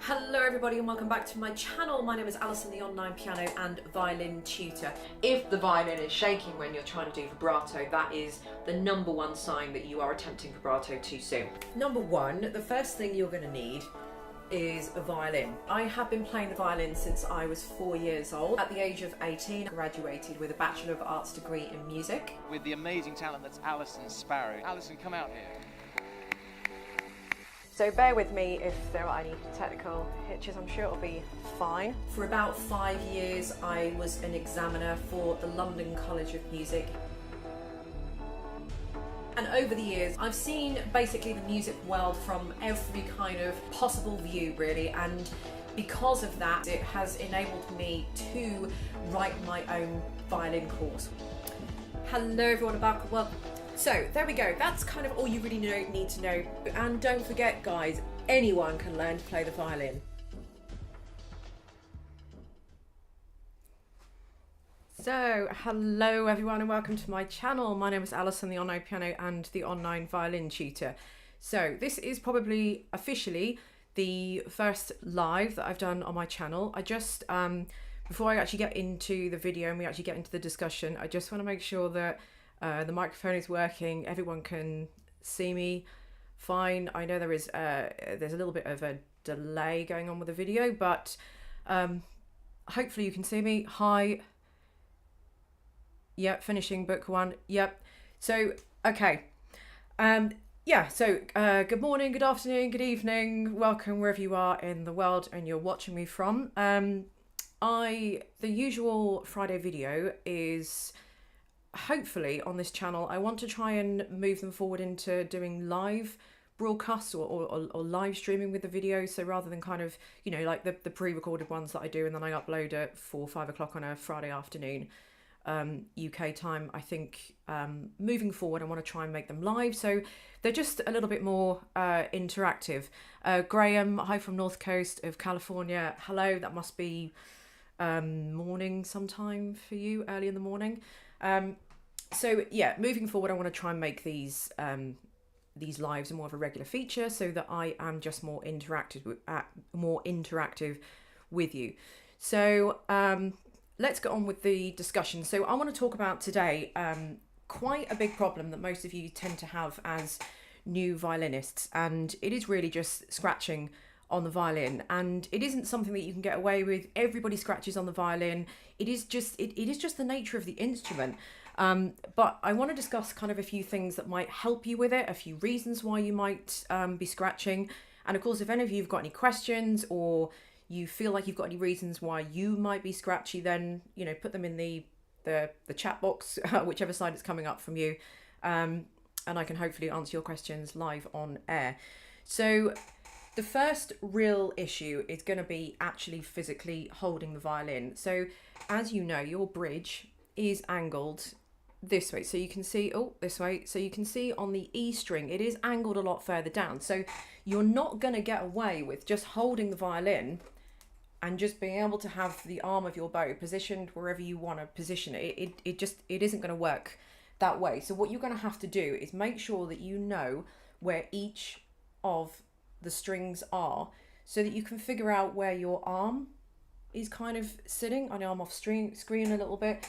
Hello everybody and welcome back to my channel. My name is Alison, the online piano and violin tutor. If the violin is shaking when you're trying to do vibrato, that is the number one sign that you are attempting vibrato too soon. Number one, the first thing you're going to need is a violin. I have been playing the violin since I was 4 years old. At the age of 18, I graduated with a Bachelor of Arts degree in music. With the amazing talent that's Alison Sparrow. Alison, come out here. So bear with me if there are any technical hitches, I'm sure it'll be fine. For about 5 years I was an examiner for the London College of Music. And over the years I've seen basically the music world from every kind of possible view really, and because of that it has enabled me to write my own violin course. Hello everyone, welcome. So there we go, that's kind of all you really need to know. And don't forget guys, anyone can learn to play the violin. So hello everyone and welcome to my channel. My name is Alison, the online piano and the online violin tutor. So this is probably officially the first live that I've done on my channel. I just, before I actually get into the video and we actually get into the discussion, I just want to make sure that the microphone is working, everyone can see me fine. I know there's a little bit of a delay going on with the video, but hopefully you can see me. Hi. Yep, finishing book one. Yep. So, okay. Yeah, so good morning, good afternoon, good evening. Welcome wherever you are in the world and you're watching me from. The usual Friday video is hopefully on this channel. I want to try and move them forward into doing live broadcasts or live streaming with the video. So rather than kind of, you know, like the pre-recorded ones that I do and then I upload at 4 or 5 o'clock on a Friday afternoon, UK time, I think moving forward I want to try and make them live. So they're just a little bit more interactive. Graham, hi from North Coast of California. Hello, that must be morning sometime for you, early in the morning. So yeah, moving forward I want to try and make these lives more of a regular feature so that I am just more interactive with you. So let's get on with the discussion. So I want to talk about today quite a big problem that most of you tend to have as new violinists, and it is really just scratching on the violin. And it isn't something that you can get away with. Everybody scratches on the violin. It is just the nature of the instrument. But I want to discuss kind of a few things that might help you with it, a few reasons why you might be scratching. And of course, if any of you have got any questions or you feel like you've got any reasons why you might be scratchy, then, you know, put them in the chat box, whichever side it's coming up from you. And I can hopefully answer your questions live on air. So the first real issue is going to be actually physically holding the violin. So as you know, your bridge is angled this way. So you can see, this way. So you can see on the E string, it is angled a lot further down. So you're not going to get away with just holding the violin and just being able to have the arm of your bow positioned wherever you want to position it. It isn't going to work that way. So what you're going to have to do is make sure that you know where each of the strings are so that you can figure out where your arm is kind of sitting. I know I'm off screen a little bit,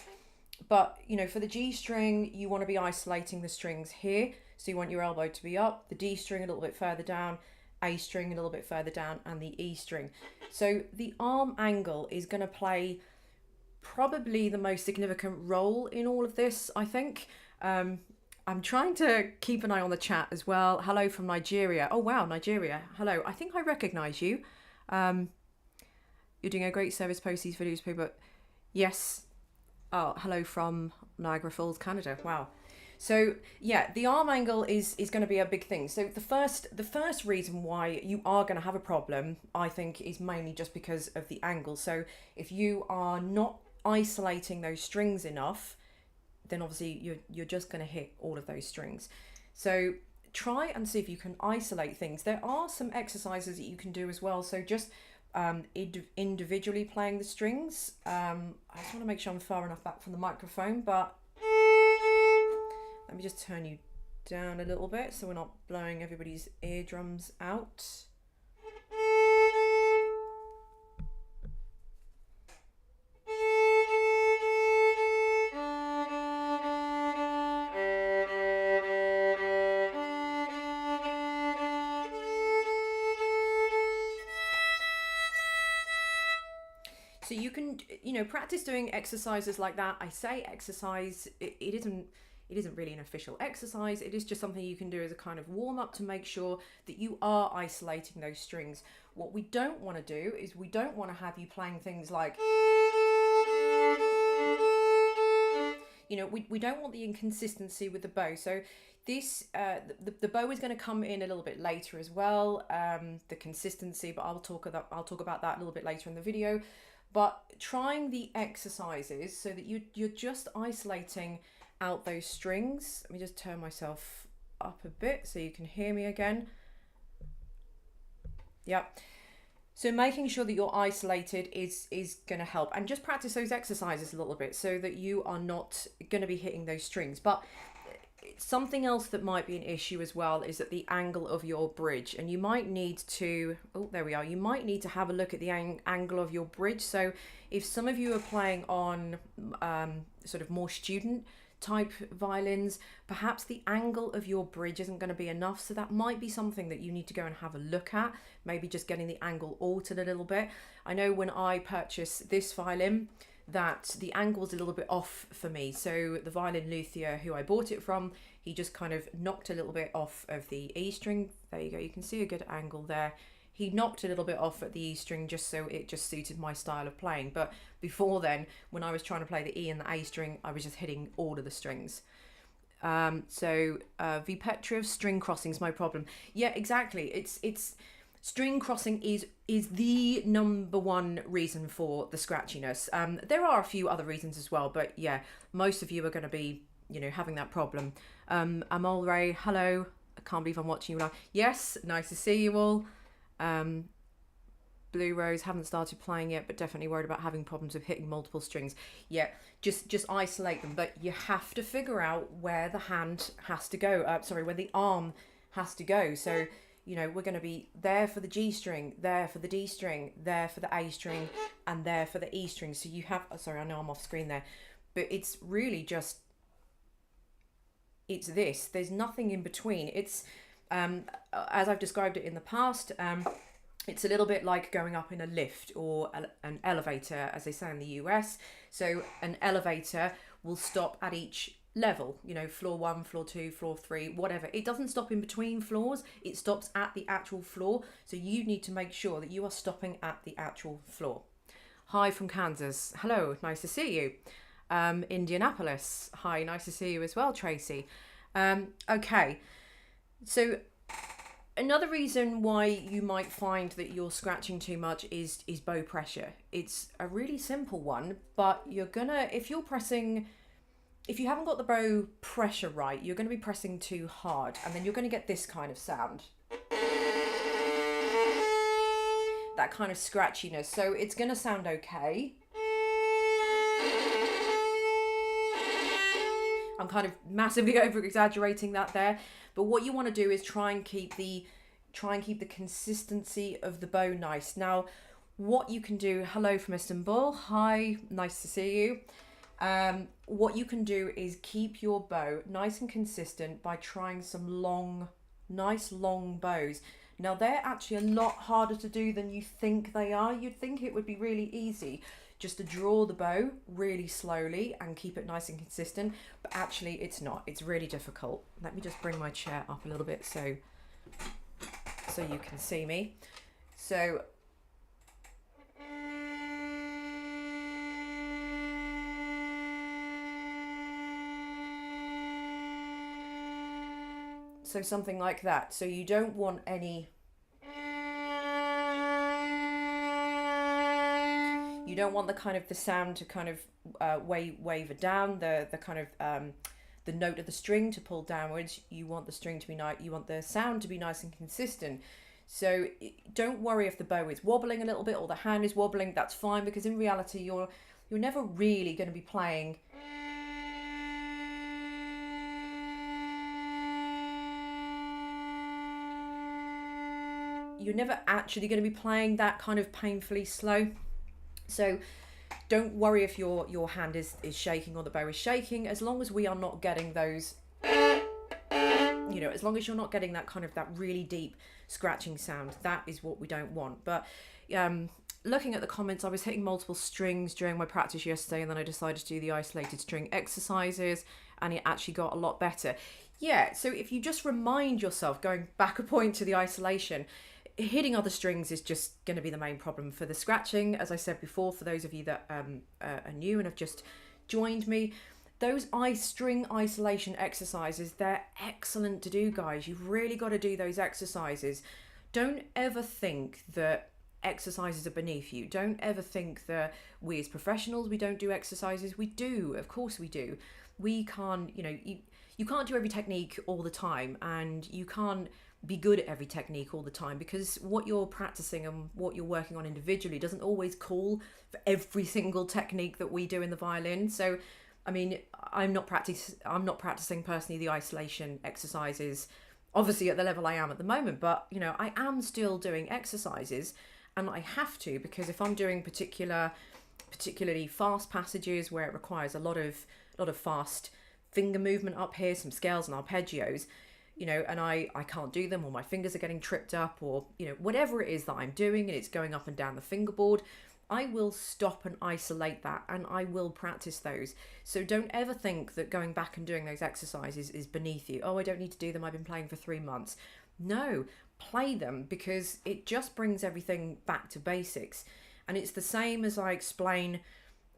but you know, for the G string you want to be isolating the strings here, so you want your elbow to be up, the D string a little bit further down, A string a little bit further down, and the E string. So the arm angle is going to play probably the most significant role in all of this, I think. I'm trying to keep an eye on the chat as well. Hello from Nigeria. Oh wow, Nigeria. Hello. I think I recognise you. You're doing a great service post these videos, people. Yes. Oh, hello from Niagara Falls, Canada. Wow. So yeah, the arm angle is going to be a big thing. So the first reason why you are going to have a problem, I think, is mainly just because of the angle. So if you are not isolating those strings enough, then obviously you're just going to hit all of those strings. So try and see if you can isolate things. There are some exercises that you can do as well. So just individually playing the strings. I just want to make sure I'm far enough back from the microphone, but let me just turn you down a little bit so we're not blowing everybody's eardrums out. can, you know, practice doing exercises like that. I say exercise, it isn't really an official exercise. It is just something you can do as a kind of warm up to make sure that you are isolating those strings. What we don't want to do is we don't want to have you playing things like, you know, we don't want the inconsistency with the bow. So this the bow is going to come in a little bit later as well, the consistency, but I'll talk about that a little bit later in the video. But trying the exercises so that you're just isolating out those strings. Let me just turn myself up a bit so you can hear me again. Yep. So making sure that you're isolated is going to help, and just practice those exercises a little bit so that you are not going to be hitting those strings. But something else that might be an issue as well is at the angle of your bridge, and you might need to, oh, there we are, you might need to have a look at the angle of your bridge. So if some of you are playing on sort of more student type violins, perhaps the angle of your bridge isn't going to be enough, so that might be something that you need to go and have a look at, maybe just getting the angle altered a little bit. I know when I purchased this violin that the angle was a little bit off for me, so the violin luthier who I bought it from, he just kind of knocked a little bit off of the E string. There you go, you can see a good angle there. He knocked a little bit off at the E string just so it just suited my style of playing. But before then, when I was trying to play the E and the A string, I was just hitting all of the strings. V Petrov, string crossing's my problem. Yeah, exactly. It's string crossing is the number one reason for the scratchiness. There are a few other reasons as well, but yeah, most of you are going to be, you know, having that problem. Amol Ray, hello. I can't believe I'm watching you live. Yes, nice to see you all. Blue Rose, haven't started playing yet, but definitely worried about having problems with hitting multiple strings. Yeah, just isolate them, but you have to figure out where the hand has to go. Where the arm has to go. So, you know, we're going to be there for the G string, there for the D string, there for the A string, and there for the E string. So you have, sorry, I know I'm off screen there, but it's really just, it's this. There's nothing in between. It's, as I've described it in the past, it's a little bit like going up in a lift or an elevator, as they say in the US. So an elevator will stop at each level, you know, floor 1, floor 2, floor 3, whatever. It doesn't stop in between floors, it stops at the actual floor. So you need to make sure that you are stopping at the actual floor. Hi from Kansas. Hello, nice to see you. Indianapolis. Hi, nice to see you as well, Tracy. Okay. So another reason why you might find that you're scratching too much is bow pressure. It's a really simple one, but you're gonna, if you haven't got the bow pressure right, you're gonna be pressing too hard, and then you're gonna get this kind of sound. That kind of scratchiness. So it's gonna sound okay. I'm kind of massively over exaggerating that there, but what you want to do is try and keep the consistency of the bow nice. Now, what you can do, hello from Istanbul, hi, nice to see you. What you can do is keep your bow nice and consistent by trying some nice long bows. Now, they're actually a lot harder to do than you think they are. You'd think it would be really easy just to draw the bow really slowly and keep it nice and consistent, but actually it's not. It's really difficult. Let me just bring my chair up a little bit so you can see me. So something like that. So you don't want any, you don't want the kind of the sound to kind of waver down, the kind of the note of the string to pull downwards. You want the string to be nice, you want the sound to be nice and consistent. So don't worry if the bow is wobbling a little bit or the hand is wobbling. That's fine, because in reality you're never really going to be playing that kind of painfully slow. So don't worry if your hand is shaking or the bow is shaking, as long as we are not getting those, you know, as long as you're not getting that kind of that really deep scratching sound. That is what we don't want. But looking at the comments, I was hitting multiple strings during my practice yesterday, and then I decided to do the isolated string exercises, and it actually got a lot better. Yeah, so if you just remind yourself, going back a point to the isolation, hitting other strings is just going to be the main problem for the scratching. As I said before, for those of you that are new and have just joined me, those string isolation exercises, they're excellent to do, guys. You've really got to do those exercises. Don't ever think that exercises are beneath you. Don't ever think that we as professionals, we don't do exercises. We do, of course we do. We can't, you can't do every technique all the time, and you can't be good at every technique all the time, because what you're practicing and what you're working on individually doesn't always call for every single technique that we do in the violin. So I mean, I'm not practicing personally the isolation exercises, obviously at the level I am at the moment, but I am still doing exercises, and I have to, because if I'm doing particularly fast passages where it requires a lot of fast finger movement up here, some scales and arpeggios, and I can't do them, or my fingers are getting tripped up, or whatever it is that I'm doing and it's going up and down the fingerboard, I will stop and isolate that, and I will practice those. So don't ever think that going back and doing those exercises is beneath you. Oh, I don't need to do them, I've been playing for 3 months. No, play them, because it just brings everything back to basics. And it's the same as I explain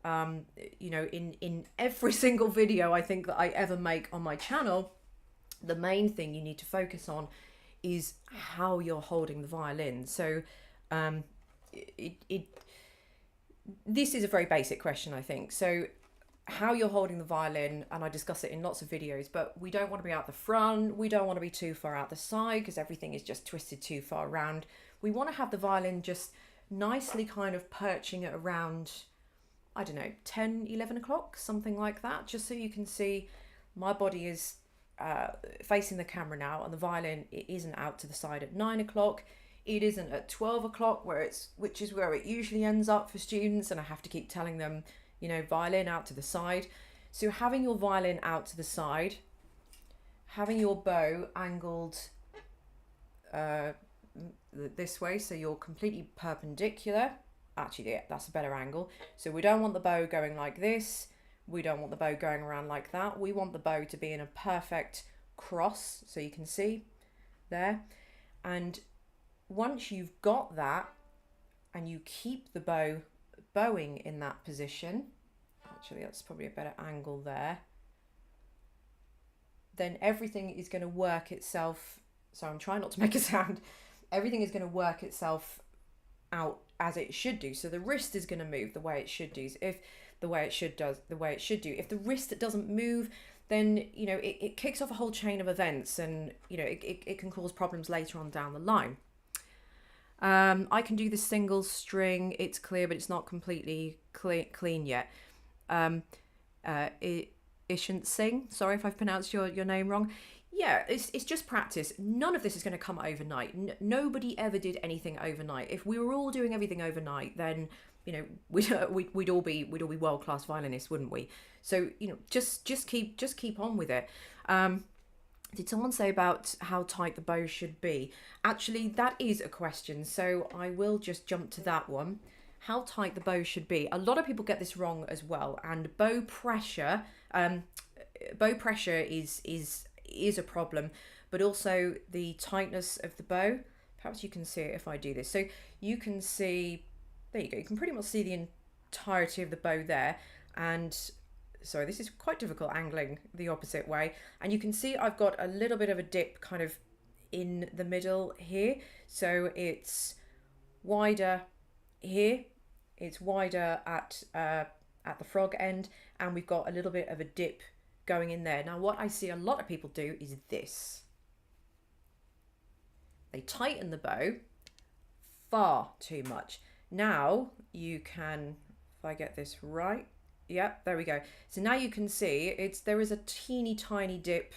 in every single video I think that I ever make on my channel. The main thing you need to focus on is how you're holding the violin. So this is a very basic question, I think. So how you're holding the violin, and I discuss it in lots of videos, but we don't want to be out the front, we don't want to be too far out the side, because everything is just twisted too far around. We want to have the violin just nicely kind of perching it around, I don't know, 10, 11 o'clock, something like that, just so you can see my body is facing the camera now, and the violin, it isn't out to the side at 9 o'clock. It isn't at 12 o'clock, which is where it usually ends up for students, and I have to keep telling them, violin out to the side. So having your violin out to the side, having your bow angled this way, so you're completely perpendicular. Actually, yeah, that's a better angle. So we don't want the bow going like this. We don't want the bow going around like that. We want the bow to be in a perfect cross, so you can see there. And once you've got that, and you keep the bow bowing in that position, actually that's probably a better angle there, then everything is going to work itself. So I'm trying not to make a sound. Everything is going to work itself out as it should do. So the wrist is going to move the way it should do. If the way it should do. If the wrist doesn't move, then it kicks off a whole chain of events, and it can cause problems later on down the line. I can do the single string, it's clear, but it's not completely clean yet. Ishant Singh, sorry if I've pronounced your name wrong. Yeah, it's just practice. None of this is going to come overnight. Nobody ever did anything overnight. If we were all doing everything overnight, then we'd all be world-class violinists, wouldn't we? So just keep on with it. Did someone say about how tight the bow should be? Actually, that is a question, so I will just jump to that one. How tight the bow should be. A lot of people get this wrong as well, and bow pressure is a problem, but also the tightness of the bow. Perhaps you can see it if I do this. So you can see, there you go, you can pretty much see the entirety of the bow there, and sorry, this is quite difficult angling the opposite way, and you can see I've got a little bit of a dip kind of in the middle here, so it's wider here, it's wider at the frog end, and we've got a little bit of a dip going in there. Now what I see a lot of people do is this. They tighten the bow far too much. Now you can, if I get this right, yeah, there we go. So now you can see there is a teeny tiny dip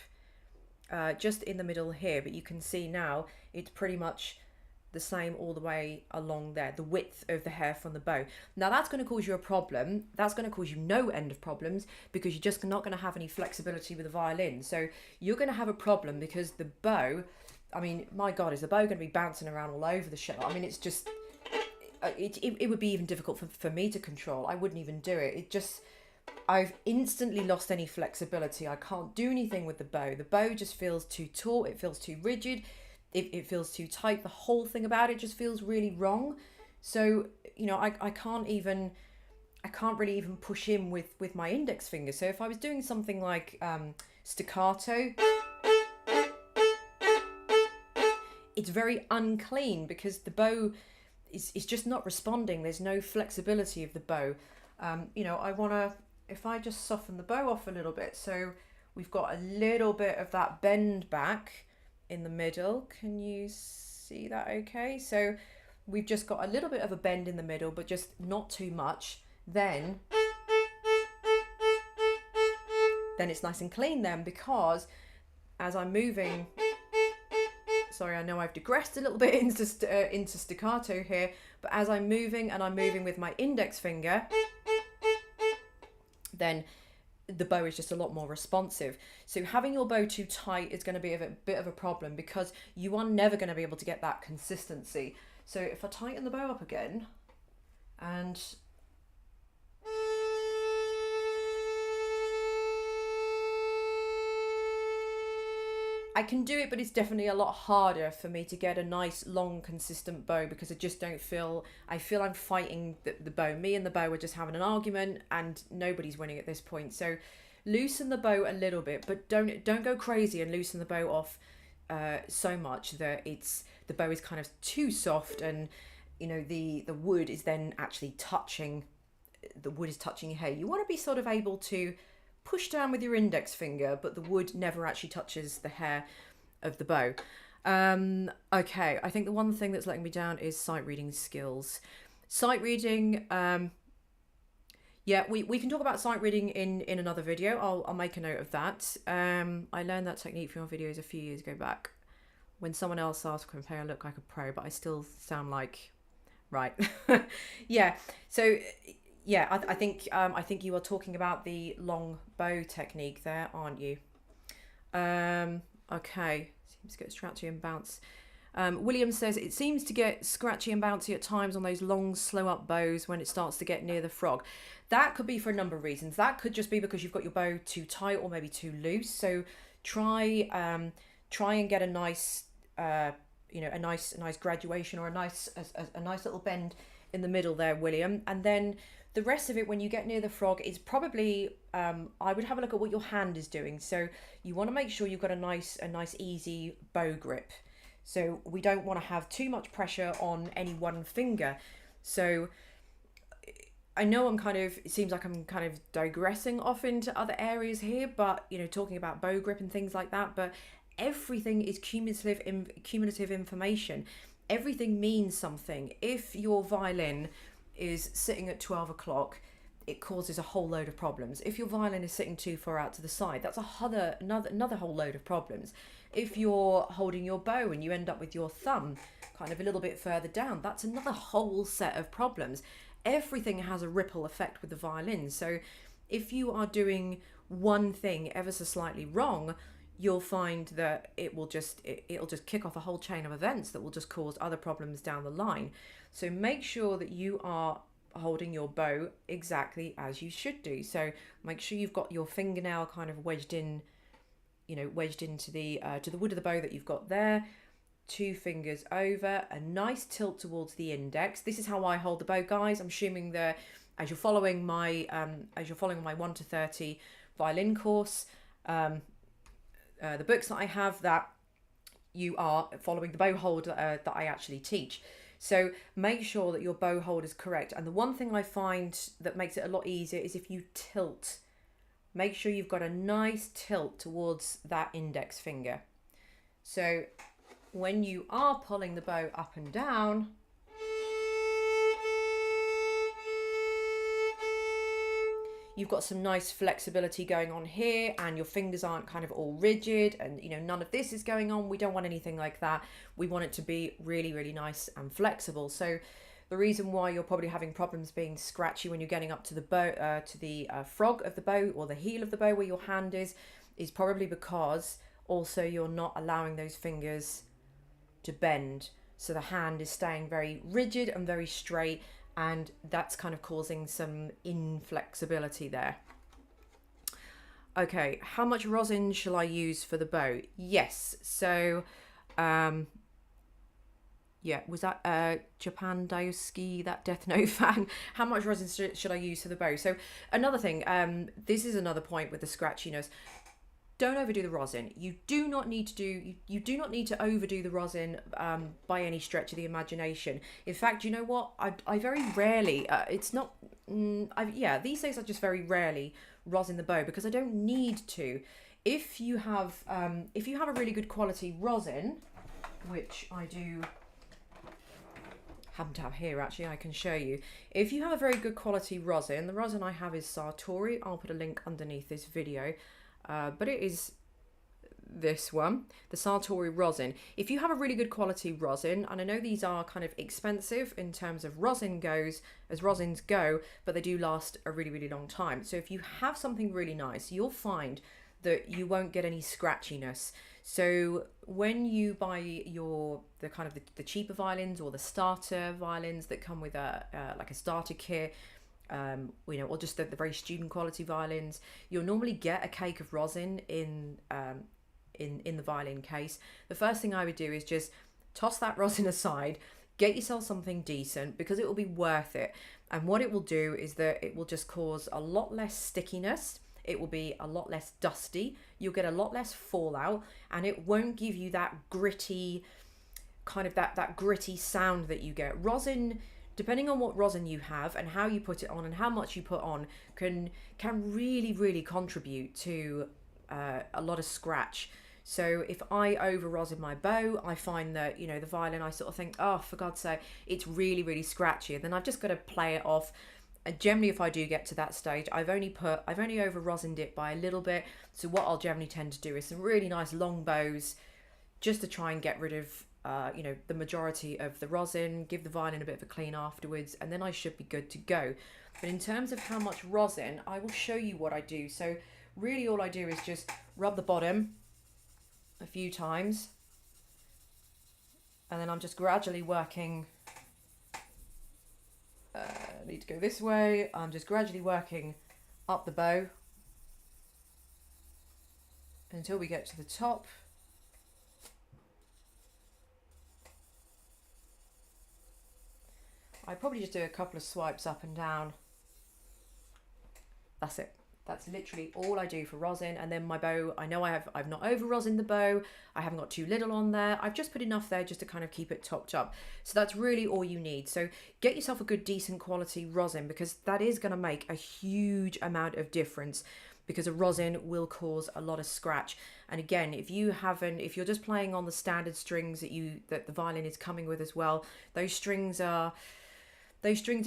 just in the middle here, but you can see now it's pretty much the same all the way along there, the width of the hair from the bow. Now that's going to cause you a problem. That's going to cause you no end of problems, because you're just not going to have any flexibility with the violin. So you're going to have a problem because the bow, I mean, my God, is the bow going to be bouncing around all over the show? I mean, it's just, it would be even difficult for me to control. I wouldn't even do it. I've instantly lost any flexibility. I can't do anything with the bow. The bow just feels too taut. It feels too rigid. It feels too tight. The whole thing about it just feels really wrong. So, I can't really even push in with my index finger. So if I was doing something like staccato, it's very unclean because the bow is just not responding. There's no flexibility of the bow. If I just soften the bow off a little bit, so we've got a little bit of that bend back in the middle. Can you see that okay? So we've just got a little bit of a bend in the middle, but just not too much. Then it's nice and clean then, because as I'm moving, sorry, I know I've digressed a little bit into staccato here, but as I'm moving with my index finger, then the bow is just a lot more responsive. So having your bow too tight is going to be a bit of a problem, because you are never going to be able to get that consistency. So if I tighten the bow up again, and I can do it, but it's definitely a lot harder for me to get a nice, long, consistent bow, because I just don't feel, I feel I'm fighting the bow. Me and the bow are just having an argument and nobody's winning at this point. So loosen the bow a little bit, but don't go crazy and loosen the bow off so much that the bow is kind of too soft, and the wood is then actually touching, your hair. You want to be sort of able to push down with your index finger, but the wood never actually touches the hair of the bow. Okay, I think the one thing that's letting me down is sight reading skills. Sight reading, yeah, we can talk about sight reading in another video. I'll make a note of that. I learned that technique from your videos a few years ago back, when someone else asked if I look like a pro, but I still sound like, right. Yeah, so yeah, I think you are talking about the long bow technique there, aren't you? Okay, seems to get scratchy and bounce. William says it seems to get scratchy and bouncy at times on those long, slow up bows when it starts to get near the frog. That could be for a number of reasons. That could just be because you've got your bow too tight or maybe too loose. So try and get a nice, a nice graduation, or a nice little bend in the middle there, William, and then the rest of it, when you get near the frog, is probably, I would have a look at what your hand is doing. So you want to make sure you've got a nice easy bow grip. So we don't want to have too much pressure on any one finger. So I know it seems like I'm kind of digressing off into other areas here, but, talking about bow grip and things like that, but everything is cumulative information. Everything means something. If your violin is sitting at 12 o'clock, it causes a whole load of problems. If your violin is sitting too far out to the side, that's another whole load of problems. If you're holding your bow and you end up with your thumb kind of a little bit further down, that's another whole set of problems. Everything has a ripple effect with the violin. So if you are doing one thing ever so slightly wrong, you'll find that it'll just kick off a whole chain of events that will just cause other problems down the line. So make sure that you are holding your bow exactly as you should do. So make sure you've got your fingernail kind of wedged into the to the wood of the bow that you've got there. 2 fingers over, a nice tilt towards the index. This is how I hold the bow, guys. I'm assuming that as you're following my 1 to 30 violin course, the books that I have, that you are following the bow hold that I actually teach. So make sure that your bow hold is correct. And the one thing I find that makes it a lot easier is if you tilt. Make sure you've got a nice tilt towards that index finger. So when you are pulling the bow up and down, you've got some nice flexibility going on here, and your fingers aren't kind of all rigid, and none of this is going on. We don't want anything like that. We want it to be really, really nice and flexible. So the reason why you're probably having problems being scratchy when you're getting up to the bow, to the frog of the bow, or the heel of the bow where your hand is probably because also you're not allowing those fingers to bend. So the hand is staying very rigid and very straight, and that's kind of causing some inflexibility there. Okay, how much rosin shall I use for the bow? Yes, so yeah, was that Japan Daisuke, that Death Note fan? How much rosin should I use for the bow? So another thing, this is another point with the scratchiness. Don't overdo the rosin. You do not need to do not need to overdo the rosin by any stretch of the imagination. In fact, you know what? I very rarely it's not these days I just very rarely rosin the bow because I don't need to. If you have a really good quality rosin, which I do happen to have here, actually, I can show you. If you have a very good quality rosin, the rosin I have is Sartori. I'll put a link underneath this video. But it is this one, the Sartori rosin. If you have a really good quality rosin, and I know these are kind of expensive in terms of rosin goes, as rosins go, but they do last a really, really long time. So if you have something really nice, you'll find that you won't get any scratchiness. So when you buy the cheaper violins or the starter violins that come with a like a starter kit, or just the very student quality violins, you'll normally get a cake of rosin in the violin case. The first thing I would do is just toss that rosin aside, get yourself something decent, because it will be worth it. And what it will do is that it will just cause a lot less stickiness. It will be a lot less dusty. You'll get a lot less fallout, and it won't give you that gritty kind of that gritty sound that you get. Rosin, depending on what rosin you have and how you put it on and how much you put on, can really, really contribute to a lot of scratch. So if I over rosin my bow, I find that, the violin, I sort of think, oh, for God's sake, it's really, really scratchy. And then I've just got to play it off. And generally, if I do get to that stage, I've only over rosined it by a little bit. So what I'll generally tend to do is some really nice long bows, just to try and get rid of the majority of the rosin, give the violin a bit of a clean afterwards, and then I should be good to go. But in terms of how much rosin, I will show you what I do. So really all I do is just rub the bottom a few times, and then I'm just gradually working. I need to go this way. I'm just gradually working up the bow until we get to the top. I probably just do a couple of swipes up and down. That's it. That's literally all I do for rosin. And then my bow, I know I've not over rosined the bow. I haven't got too little on there. I've just put enough there just to kind of keep it topped up. So that's really all you need. So get yourself a good, decent quality rosin, because that is going to make a huge amount of difference, because a rosin will cause a lot of scratch. And again, if you're just playing on the standard strings that the violin is coming with as well, those strings are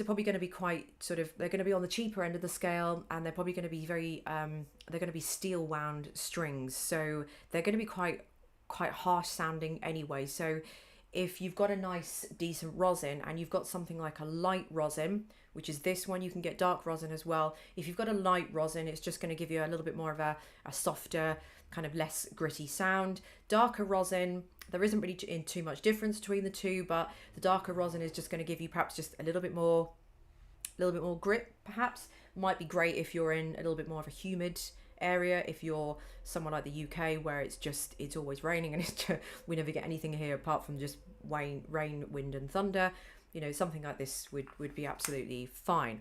probably going to be they're going to be on the cheaper end of the scale, and they're probably going to be they're going to be steel wound strings. So they're going to be quite harsh sounding anyway. So if you've got a nice decent rosin and you've got something like a light rosin, which is this one, you can get dark rosin as well. If you've got a light rosin, it's just going to give you a little bit more of a softer, kind of less gritty sound. Darker rosin, there isn't really too much difference between the two, but the darker rosin is just going to give you perhaps just a little bit more grit, perhaps. Might be great if you're in a little bit more of a humid area, if you're somewhere like the UK where it's always raining and we never get anything here apart from just rain, wind and thunder. Something like this would be absolutely fine.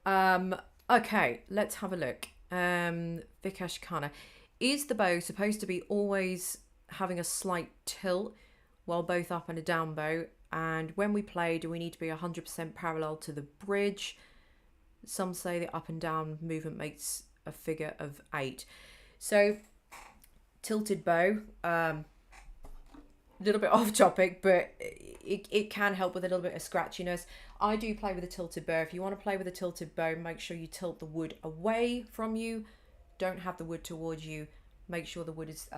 Okay, let's have a look. Vikesh Khanna, is the bow supposed to be always having a slight tilt while both up and a down bow? And when we play, do we need to be 100% parallel to the bridge? Some say the up and down movement makes a figure of 8. So tilted bow, little bit off topic, but it can help with a little bit of scratchiness. I do play with a tilted bow. If you want to play with a tilted bow, make sure you tilt the wood away from you. Don't have the wood towards you. Make sure the wood is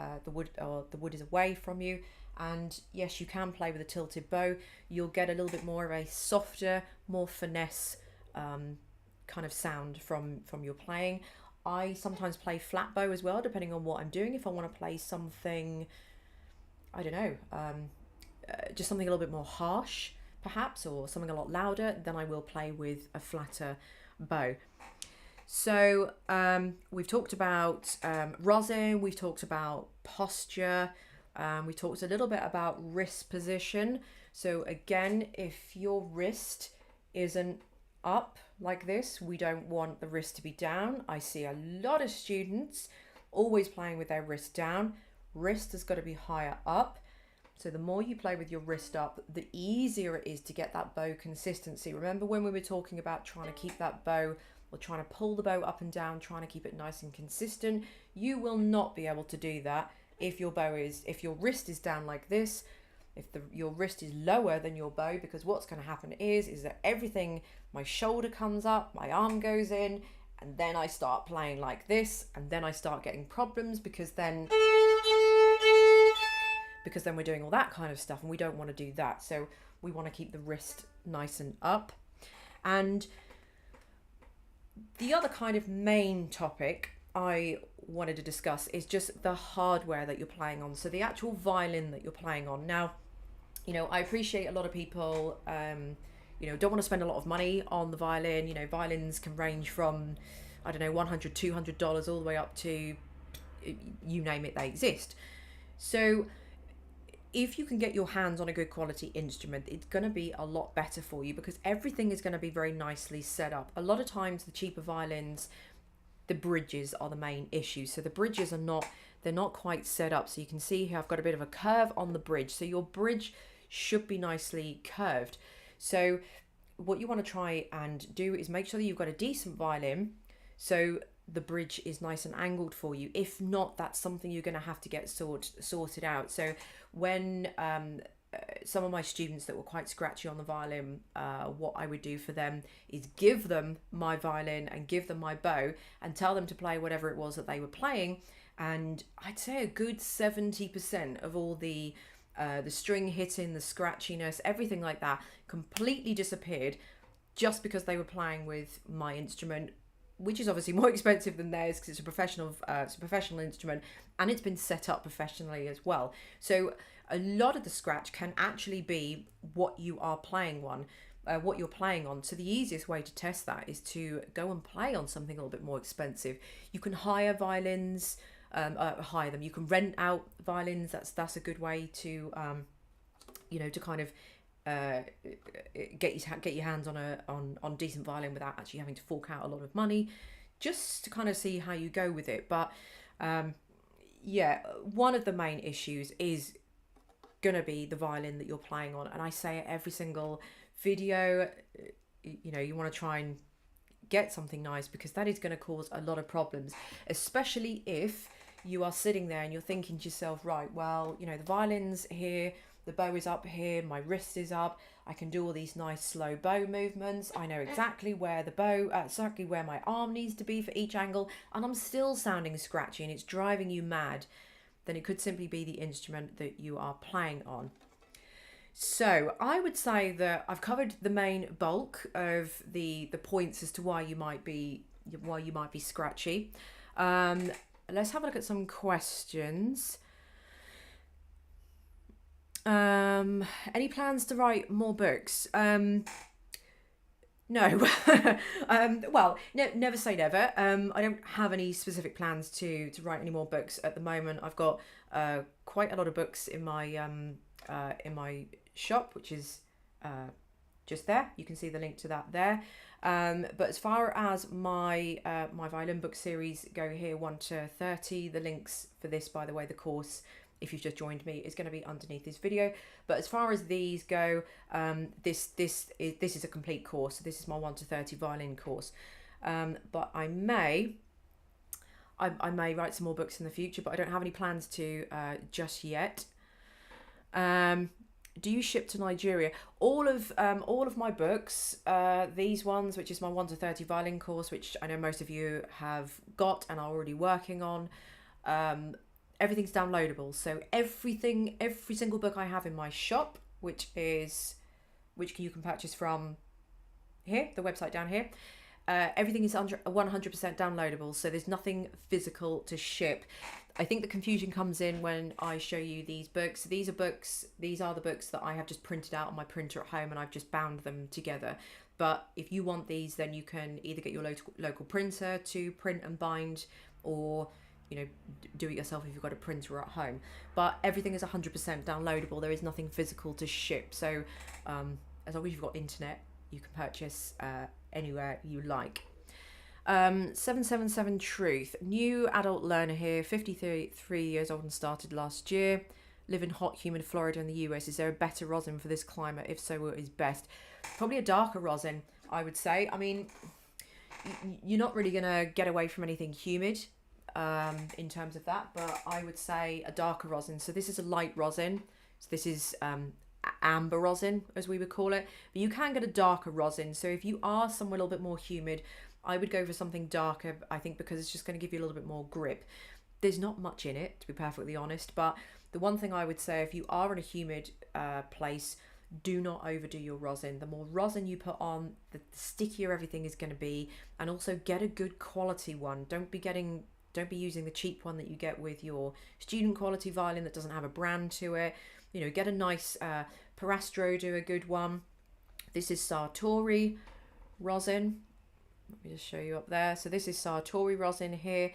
away from you. And yes, you can play with a tilted bow. You'll get a little bit more of a softer, more finesse kind of sound from your playing. I sometimes play flat bow as well, depending on what I'm doing. If I want to play something, I don't know, just something a little bit more harsh, perhaps, or something a lot louder, then I will play with a flatter bow. So we've talked about rosin, we've talked about posture, we talked a little bit about wrist position. So again, if your wrist isn't up like this, we don't want the wrist to be down. I see a lot of students always playing with their wrist down. Wrist has got to be higher up. So the more you play with your wrist up, the easier it is to get that bow consistency. Remember when we were talking about trying to keep that bow, or trying to pull the bow up and down, trying to keep it nice and consistent? You will not be able to do that if your wrist is down like this, if your wrist is lower than your bow, because what's going to happen is that my shoulder comes up, my arm goes in, and then I start playing like this, and then I start getting problems because then we're doing all that kind of stuff, and we don't want to do that. So we want to keep the wrist nice and up. And the other kind of main topic I wanted to discuss is just the hardware that you're playing on. So the actual violin that you're playing on. Now, I appreciate a lot of people, don't want to spend a lot of money on the violin. Violins can range from, I don't know, $100, $200 all the way up to, you name it, they exist. So if you can get your hands on a good quality instrument, it's going to be a lot better for you, because everything is going to be very nicely set up. A lot of times the cheaper violins, the bridges are the main issue. So the bridges they're not quite set up. So you can see here I've got a bit of a curve on the bridge. So your bridge should be nicely curved. So what you want to try and do is make sure that you've got a decent violin, so the bridge is nice and angled for you. If not, that's something you're going to have to get sorted out. So when some of my students that were quite scratchy on the violin, what I would do for them is give them my violin and give them my bow and tell them to play whatever it was that they were playing. And I'd say a good 70% of all the string hitting, the scratchiness, everything like that completely disappeared just because they were playing with my instrument, which is obviously more expensive than theirs because it's a professional instrument, and it's been set up professionally as well. So a lot of the scratch can actually be what you are playing on. What you're playing on. So the easiest way to test that is to go and play on something a little bit more expensive. You can hire violins, hire them. You can rent out violins. That's a good way to, to kind of get your hands on decent violin without actually having to fork out a lot of money, just to kind of see how you go with it. But one of the main issues is gonna be the violin that you're playing on, and I say it every single video. You want to try and get something nice, because that is going to cause a lot of problems, especially if you are sitting there and you're thinking to yourself, right, well, the violin's here, the bow is up here, my wrist is up, I can do all these nice slow bow movements, I know exactly where exactly where my arm needs to be for each angle, and I'm still sounding scratchy and it's driving you mad. Then it could simply be the instrument that you are playing on. So I would say that I've covered the main bulk of the points as to why you might be scratchy. Let's have a look at some questions. Any plans to write more books? No. Well, never say never. I don't have any specific plans to write any more books at the moment. I've got quite a lot of books in my shop, which is just there. You can see the link to that there. But as far as my violin book series go here, 1 to 30, the links for this, by the way, the course, if you've just joined me, is going to be underneath this video. But as far as these go, this is a complete course. So this is my 1 to 30 violin course. But I may write some more books in the future, but I don't have any plans to just yet. Do you ship to Nigeria? All of my books, these ones, which is my 1 to 30 violin course, which I know most of you have got and are already working on, everything's downloadable. So every single book I have in my shop, which you can purchase from here, the website down here, everything is 100% downloadable, so there's nothing physical to ship. I think the confusion comes in when I show you these books. These are the books that I have just printed out on my printer at home, and I've just bound them together. But if you want these, then you can either get your local printer to print and bind, or do it yourself if you've got a printer at home. But everything is 100% downloadable. There is nothing physical to ship. So as long as you've got internet, you can purchase anywhere you like. 777 Truth. New adult learner here, 53 years old and started last year. Live in hot, humid Florida in the US. Is there a better rosin for this climate? If so, what is best? Probably a darker rosin, I would say. I mean, you're not really going to get away from anything humid in terms of that, but I would say a darker rosin. So this is a light rosin. So this is amber rosin, as we would call it. But you can get a darker rosin. So if you are somewhere a little bit more humid, I would go for something darker, I think, because it's just going to give you a little bit more grip. There's not much in it, to be perfectly honest, but the one thing I would say, if you are in a humid place, do not overdo your rosin. The more rosin you put on, the stickier everything is going to be, and also get a good quality one. Don't be using the cheap one that you get with your student quality violin that doesn't have a brand to it. Get a nice Parastro, do a good one. This is Sartori rosin. Let me just show you up there. So this is Sartori rosin here.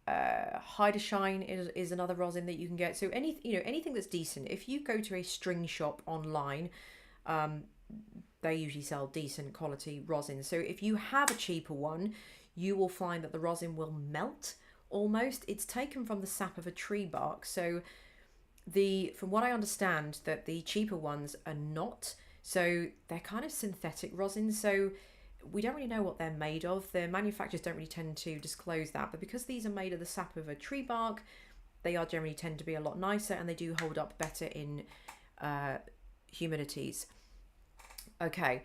Hydashine is another rosin that you can get. So anything that's decent. If you go to a string shop online, they usually sell decent quality rosin. So if you have a cheaper one, you will find that the rosin will melt almost. It's taken from the sap of a tree bark. So from what I understand, that the cheaper ones are not. So they're kind of synthetic rosin. So we don't really know what they're made of. The manufacturers don't really tend to disclose that, but because these are made of the sap of a tree bark, they are generally tend to be a lot nicer, and they do hold up better in humidities. Okay.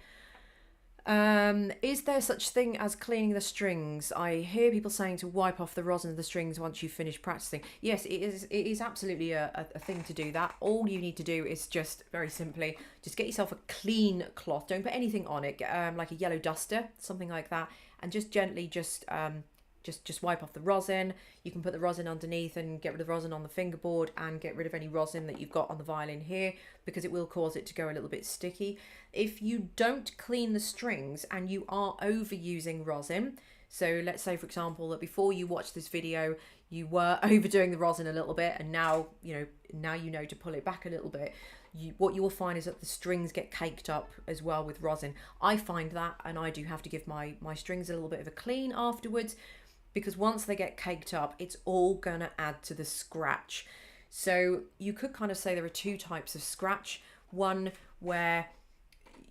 Is there such thing as cleaning the strings? I hear people saying to wipe off the rosin of the strings once you finish practicing. Yes, it is absolutely a thing to do that. All you need to do is just very simply just get yourself a clean cloth. Don't put anything on it, like a yellow duster, something like that, and just gently just wipe off the rosin. You can put the rosin underneath and get rid of the rosin on the fingerboard, and get rid of any rosin that you've got on the violin here, because it will cause it to go a little bit sticky. If you don't clean the strings and you are overusing rosin, so let's say, for example, that before you watch this video you were overdoing the rosin a little bit, and now you know to pull it back a little bit, what you will find is that the strings get caked up as well with rosin. I find that, and I do have to give my strings a little bit of a clean afterwards, because once they get caked up, it's all going to add to the scratch. So you could kind of say there are two types of scratch. One where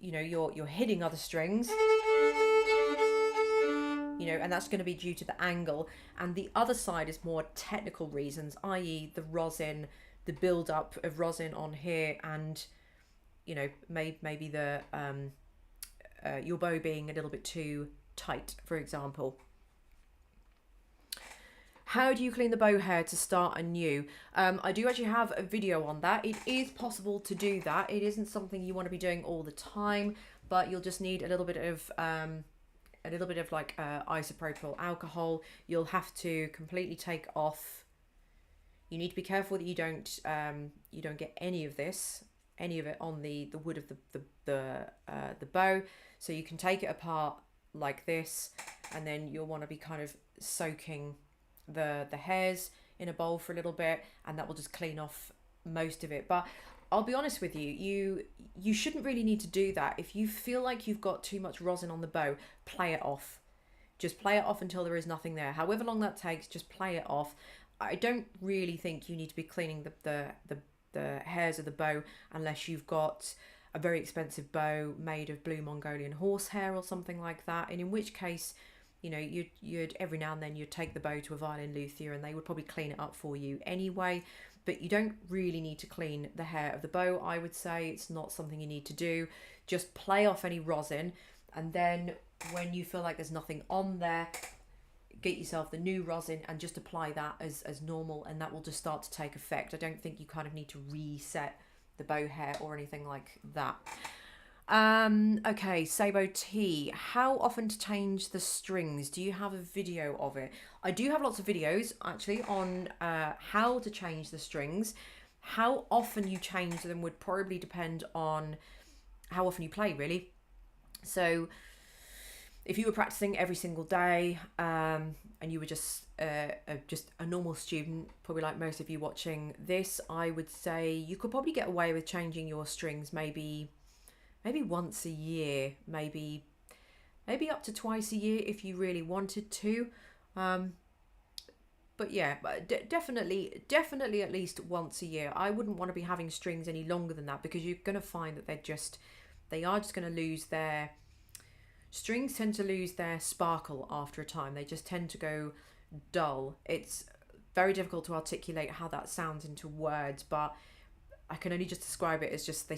you're hitting other strings, and that's going to be due to the angle. And the other side is more technical reasons, i.e. the rosin, the build-up of rosin on here, and maybe the your bow being a little bit too tight, for example. How do you clean the bow hair to start anew? I do actually have a video on that. It is possible to do that. It isn't something you want to be doing all the time, but you'll just need a little bit of like isopropyl alcohol. You'll have to completely take off. You need to be careful that you don't get any of it on the wood of the bow. So you can take it apart like this, and then you'll want to be kind of soaking the hairs in a bowl for a little bit, and that will just clean off most of it. But I'll be honest with you, you shouldn't really need to do that. If you feel like you've got too much rosin on the bow, play it off. Just play it off until there is nothing there. However long that takes, just play it off. I don't really think you need to be cleaning the hairs of the bow unless you've got a very expensive bow made of blue Mongolian horsehair or something like that, and in which case you'd every now and then you'd take the bow to a violin luthier, and they would probably clean it up for you anyway. But you don't really need to clean the hair of the bow. I would say it's not something you need to do. Just play off any rosin, and then when you feel like there's nothing on there, get yourself the new rosin and just apply that as normal, and that will just start to take effect. I don't think you kind of need to reset the bow hair or anything like that. Okay, Sabo T. How often to change the strings? Do you have a video of it? I do have lots of videos actually on how to change the strings. How often you change them would probably depend on how often you play, really. So if you were practicing every single day, and you were just a normal student, probably like most of you watching this, I would say you could probably get away with changing your strings maybe once a year, maybe up to twice a year if you really wanted to. But yeah, definitely at least once a year. I wouldn't want to be having strings any longer than that, because you're going to find that they are just going to lose their strings tend to lose their sparkle after a time. They just tend to go dull. It's very difficult to articulate how that sounds into words, but I can only just describe it as just they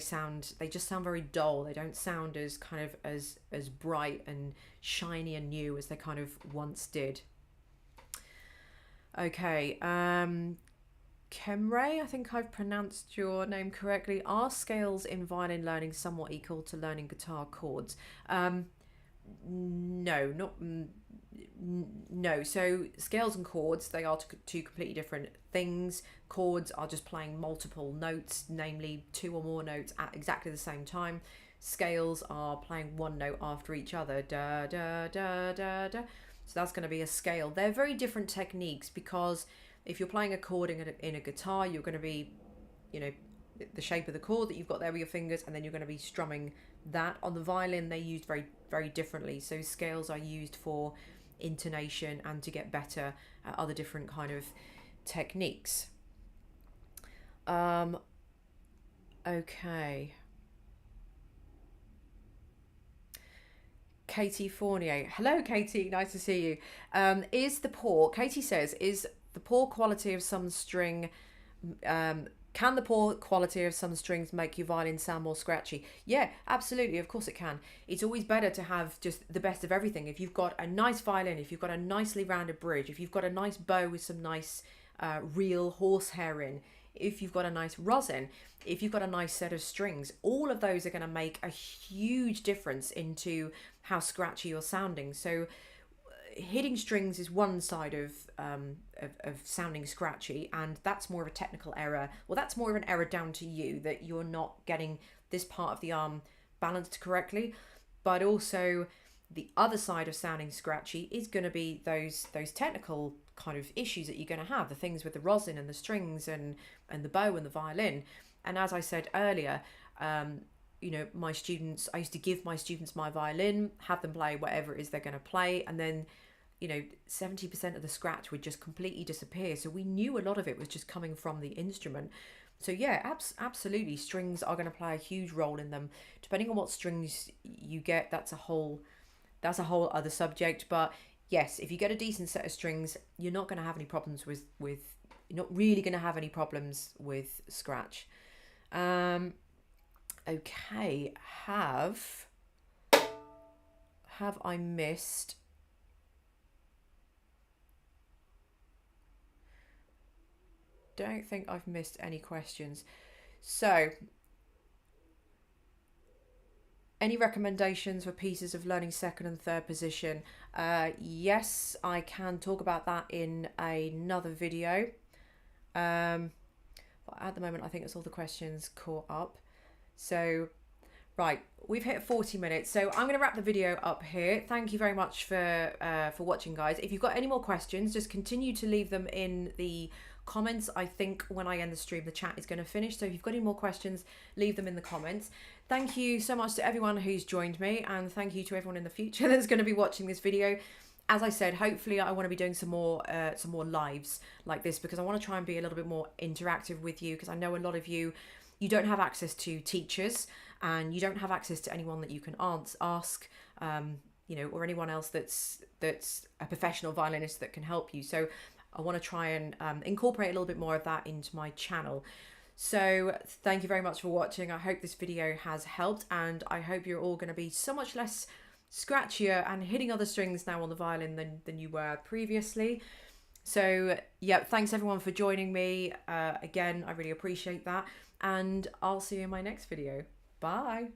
just sound very dull. They don't sound as kind of as bright and shiny and new as they kind of once did. Okay, Kemray, I think I've pronounced your name correctly. Are scales in violin learning somewhat equal to learning guitar chords? No, not no. So scales and chords, they are two completely different things. Chords are just playing multiple notes, namely 2 or more notes at exactly the same time. Scales are playing one note after each other, da da da da da. So that's going to be a scale. They're very different techniques, because if you're playing a chord in a guitar, you're going to be, the shape of the chord that you've got there with your fingers, and then you're going to be strumming that. On the violin, they used very, very differently. So scales are used for intonation and to get better at other different kind of techniques. Okay. Katie Fournier. Hello, Katie. Nice to see you. Katie says, is the poor quality of some string, can the poor quality of some strings make your violin sound more scratchy? Yeah, absolutely. Of course it can. It's always better to have just the best of everything. If you've got a nice violin, if you've got a nicely rounded bridge, if you've got a nice bow with some nice real horsehair in, if you've got a nice rosin, if you've got a nice set of strings, all of those are going to make a huge difference into how scratchy you're sounding. So hitting strings is one side of sounding scratchy, and that's more of a technical error. Well, that's more of an error down to you, that you're not getting this part of the arm balanced correctly. But also the other side of sounding scratchy is going to be those technical kind of issues that you're going to have, the things with the rosin and the strings and the bow and the violin. And as I said earlier, my students, I used to give my students my violin, have them play whatever it is they're going to play, and then 70% of the scratch would just completely disappear. So we knew a lot of it was just coming from the instrument. So yeah, absolutely, strings are going to play a huge role in them. Depending on what strings you get, that's a whole other subject. But yes, if you get a decent set of strings, you're not going to have any problems with you're not really going to have any problems with scratch. Okay, have I missed? Don't think I've missed any questions. So, any recommendations for pieces of learning second and third position? Yes, I can talk about that in another video. But at the moment, I think it's all the questions caught up. So, right, we've hit 40 minutes. So I'm going to wrap the video up here. Thank you very much for watching, guys. If you've got any more questions, just continue to leave them in the comments. I think when I end the stream, the chat is going to finish. So if you've got any more questions, leave them in the comments. Thank you so much to everyone who's joined me, and thank you to everyone in the future that's going to be watching this video. As I said, hopefully I want to be doing some more lives like this, because I want to try and be a little bit more interactive with you, because I know a lot of you don't have access to teachers, and you don't have access to anyone that you can ask, or anyone else that's a professional violinist that can help you. So I want to try and incorporate a little bit more of that into my channel. So thank you very much for watching. I hope this video has helped, and I hope you're all going to be so much less scratchier and hitting other strings now on the violin than you were previously. So yeah, thanks everyone for joining me. Again, I really appreciate that, and I'll see you in my next video. Bye.